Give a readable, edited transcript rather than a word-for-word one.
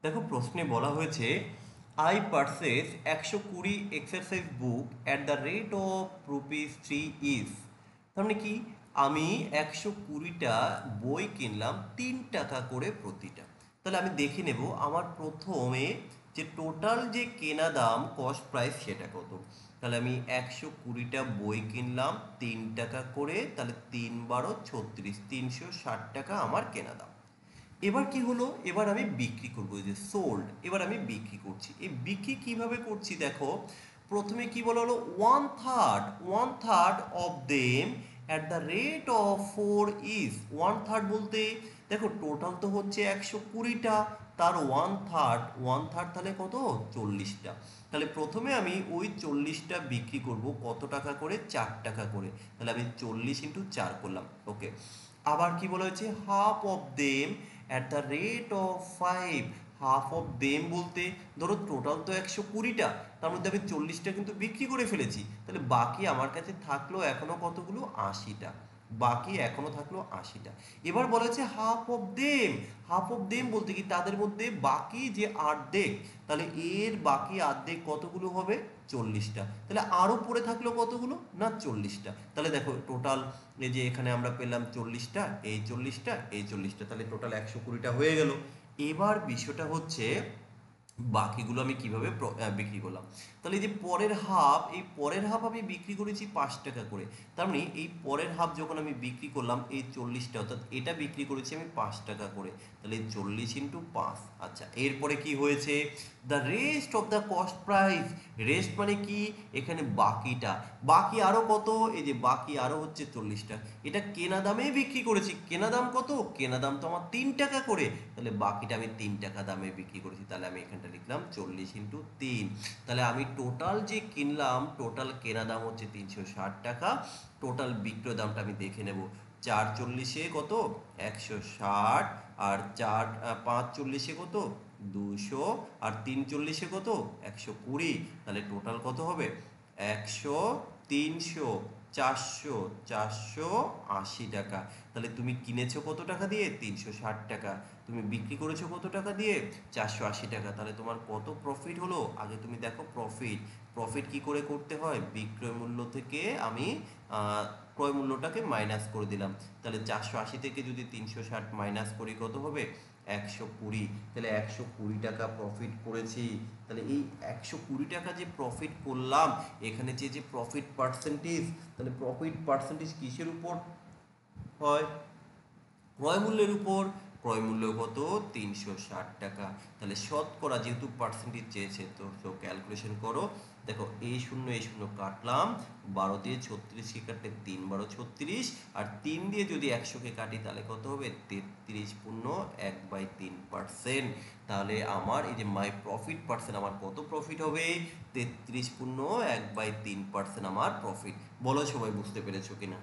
দেখো প্রশ্নে বলা হয়েছে I purchase 120 exercise book at the rate of rupees 3 is. তার মানে কি, আমি 120টা বই কিনলাম 3 টাকা করে প্রতিটা। তাহলে আমি দেখে নেব আমার প্রথমে যে টোটাল যে কেনা দাম কস্ট প্রাইস সেটা কত। তাহলে আমি 120টা বই কিনলাম 3 টাকা করে, তাহলে 3 × 12 = 36, 360 টাকা আমার কেনা দাম। এবার কি হলো, এবার আমি বিক্রি করবো, এই যে সোল্ড, এবার আমি বিক্রি করছি। এই বিক্রি কিভাবে করছি দেখো, প্রথমে কি বলা হলো, one third of them at the rate of 4 is. One third বলতে দেখো টোটাল তো হচ্ছে 120টা, তার ওয়ান থার্ড তাহলে কত, 40টা। তাহলে প্রথমে আমি ওই 40টা বিক্রি করব কত টাকা করে, 4 টাকা করে। তাহলে আমি 40 × 4 করলাম, ওকে। আবার কি বলা হয়েছে, half of them at the rate of 5। Half of them বলতে ধরো টোটাল তো 120টা, তার মধ্যে আমি 40টা কিন্তু বিক্রি করে ফেলেছি, তাহলে বাকি আমার কাছে থাকলো এখনো কতগুলো, 80টা। বাকি এখনো থাকলো 80টা। এবার বলা হচ্ছে হাফ অফ দেম বলতে কি, তাদের মধ্যে বাকি যে অর্ধেক, তাহলে এর বাকি অর্ধেক কতগুলো হবে, 40টা। তাহলে আরো পড়ে থাকলো কতগুলো না, 40টা। তাহলে দেখো টোটাল এই যে এখানে আমরা পেলাম 40টা, এই 40টা, এই 40টা, তাহলে টোটাল 120টা হয়ে গেল। এবার বিষয়টা হচ্ছে বাকিগুলো আমি কিভাবে বিক্রি করলাম। তাহলে এই যে এই পরের হাফ আমি বিক্রি করেছি 5 টাকা করে। তার মানে এই পরের হাফ যখন আমি বিক্রি করলাম, এই 40টা, অর্থাৎ এটা বিক্রি করেছি আমি 5 টাকা করে। তাহলে 40 × 5। আচ্ছা, এরপরে কি হয়েছে, the rest of the cost price. Rest মানে কি, এখানে বাকিটা, বাকি আরো কত, এই যে বাকি আরো হচ্ছে 40টা। এটা কেনা দামে বিক্রি করেছি, কেনা দাম কত, কেনা দাম তো আমার 3 টাকা করে, তাহলে বাকিটা আমি 3 টাকা দামে বিক্রি করেছি। তাহলে আমি এখানটা লিখলাম 40 × 3। তাহলে আমি টোটাল যে কিনলাম, টোটাল কেনা দাম হচ্ছে 360 টাকা। টোটাল বিক্রয় দামটা আমি দেখে নেব, 4 × 40 কত, 160, আর 5 × 40 কত, 200, আর 3 × 40 কত, 120। তাহলে টোটাল কত হবে, 100, 300, 400, 480 টাকা। তাহলে তুমি কিনেছো কত টাকা দিয়ে, 360 টাকা। তুমি বিক্রি করেছো কত টাকা দিয়ে, 480 টাকা। তাহলে তোমার কত প্রফিট হলো, আগে তুমি দেখো প্রফিট। প্রফিট কি করে করতে হয়, বিক্রয় মূল্য থেকে আমি ক্রয় মূল্যটাকে মাইনাস করে দিলাম। তাহলে 480 থেকে যদি 360 মাইনাস করি কত হবে, 120। তাহলে 120 টাকা প্রফিট করেছি। তাহলে এই 120 টাকা যে প্রফিট করলাম, এখানে যে যে প্রফিট পার্সেন্টেজ, তাহলে প্রফিট পার্সেন্টেজ কিসের উপর হয়, ক্রয় মূল্যের উপর। ক্রয় মূল্য কত, 360 টাকা। তাহলে শতকরা যেহেতু পার্সেন্টেজ চেয়েছে, তো ক্যালকুলেশন করো। দেখো এই শূন্য কাটলাম, 12 দিয়ে 36কে কাটলে 3 × 12 = 36, আর 3 দিয়ে যদি 100কে কাটি তাহলে কত হবে, 33.1/3%। তাহলে আমার এই যে মাই প্রফিট পার্সেন্ট, আমার কত প্রফিট হবে, 33.1/3% আমার প্রফিট। বলো সবাই বুঝতে পেরেছো কিনা।